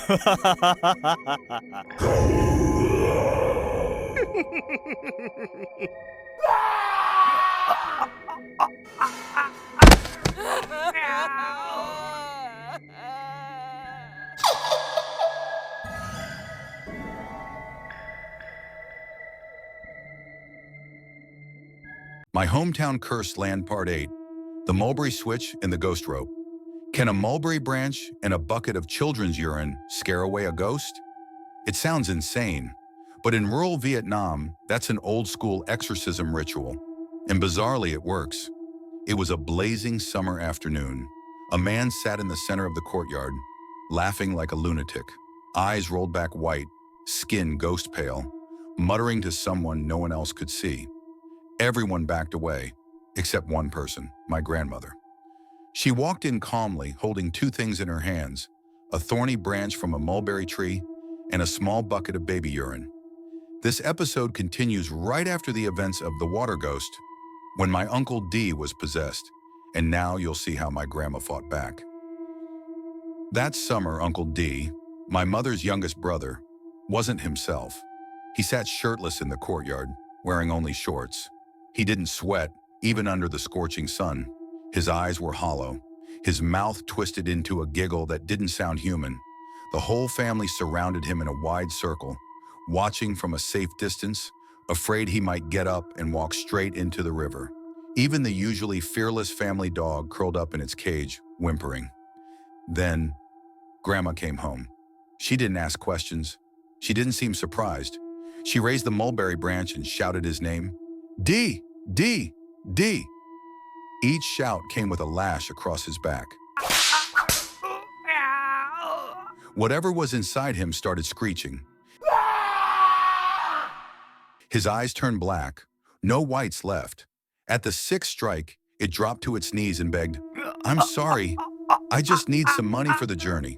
My Hometown Cursed Land Part 8, The Mulberry Switch and the Ghost Rope. Can a mulberry branch and a bucket of children's urine scare away a ghost? It sounds insane, but in rural Vietnam, that's an old-school exorcism ritual. And bizarrely, it works. It was a blazing summer afternoon. A man sat in the center of the courtyard, laughing like a lunatic, eyes rolled back white, skin ghost pale, muttering to someone no one else could see. Everyone backed away, except one person, my grandmother. She walked in calmly, holding two things in her hands, a thorny branch from a mulberry tree and a small bucket of baby urine. This episode continues right after the events of The Water Ghost, when my Uncle D was possessed, and now you'll see how my grandma fought back. That summer, Uncle D, my mother's youngest brother, wasn't himself. He sat shirtless in the courtyard, wearing only shorts. He didn't sweat, even under the scorching sun. His eyes were hollow, his mouth twisted into a giggle that didn't sound human. The whole family surrounded him in a wide circle, watching from a safe distance, afraid he might get up and walk straight into the river. Even the usually fearless family dog curled up in its cage, whimpering. Then, Grandma came home. She didn't ask questions. She didn't seem surprised. She raised the mulberry branch and shouted his name. D! D! D! Each shout came with a lash across his back. Whatever was inside him started screeching. His eyes turned black, no whites left. At the sixth strike, it dropped to its knees and begged, "I'm sorry, I just need some money for the journey."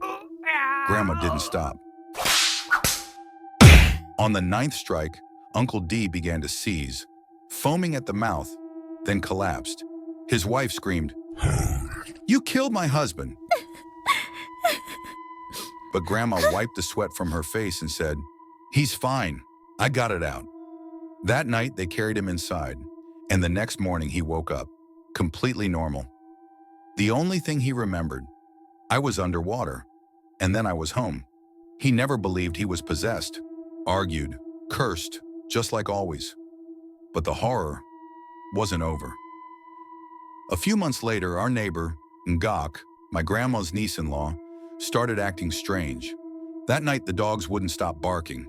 Grandma didn't stop. On the ninth strike, Uncle D began to seize, foaming at the mouth, then collapsed. His wife screamed, "You killed my husband." But Grandma wiped the sweat from her face and said, "He's fine. I got it out." That night, they carried him inside, and the next morning he woke up, completely normal. The only thing he remembered, I was underwater, and then I was home. He never believed he was possessed, argued, cursed, just like always. But the horror wasn't over. A few months later, our neighbor, Ngok, my grandma's niece-in-law, started acting strange. That night, the dogs wouldn't stop barking.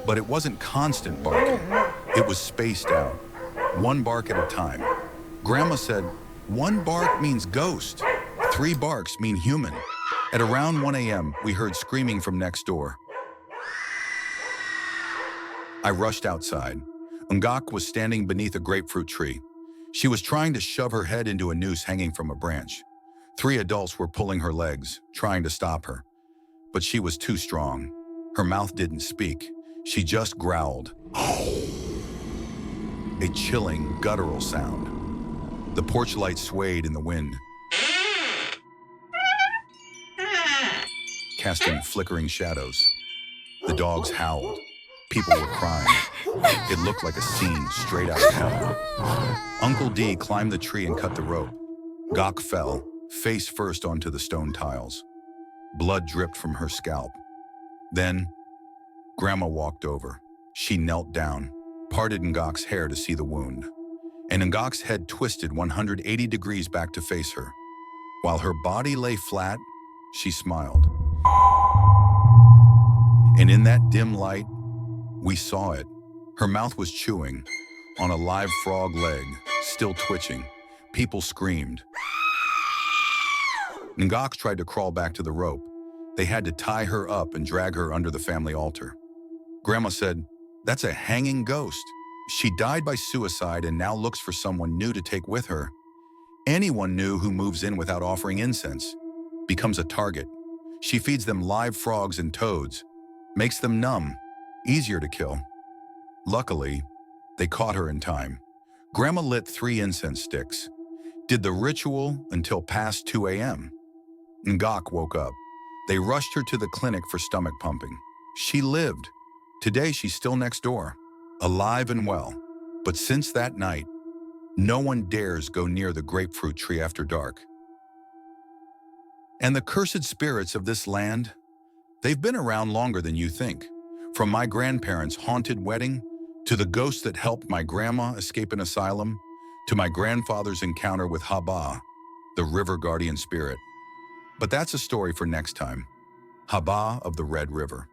But it wasn't constant barking. It was spaced out, one bark at a time. Grandma said, "One bark means ghost, 3 barks mean human." At around 1 a.m., we heard screaming from next door. I rushed outside. Ngok was standing beneath a grapefruit tree. She was trying to shove her head into a noose hanging from a branch. 3 adults were pulling her legs, trying to stop her. But she was too strong. Her mouth didn't speak. She just growled. A chilling, guttural sound. The porch light swayed in the wind, casting flickering shadows. The dogs howled. People were crying. It looked like a scene straight out of hell. Uncle D climbed the tree and cut the rope. Ngok fell, face first onto the stone tiles. Blood dripped from her scalp. Then, Grandma walked over. She knelt down, parted Ngok's hair to see the wound. And Ngok's head twisted 180 degrees back to face her. While her body lay flat, she smiled. And in that dim light, we saw it. Her mouth was chewing on a live frog leg, still twitching. People screamed. Ngok tried to crawl back to the rope. They had to tie her up and drag her under the family altar. Grandma said, "That's a hanging ghost. She died by suicide and now looks for someone new to take with her. Anyone new who moves in without offering incense becomes a target. She feeds them live frogs and toads, makes them numb, easier to kill." Luckily, they caught her in time. Grandma lit 3 incense sticks, did the ritual until past 2 a.m. Ngok woke up. They rushed her to the clinic for stomach pumping. She lived. Today she's still next door, alive and well. But since that night, no one dares go near the grapefruit tree after dark. And the cursed spirits of this land, they've been around longer than you think. From my grandparents' haunted wedding, to the ghost that helped my grandma escape an asylum, to my grandfather's encounter with Haba, the river guardian spirit. But that's a story for next time. Haba of the Red River.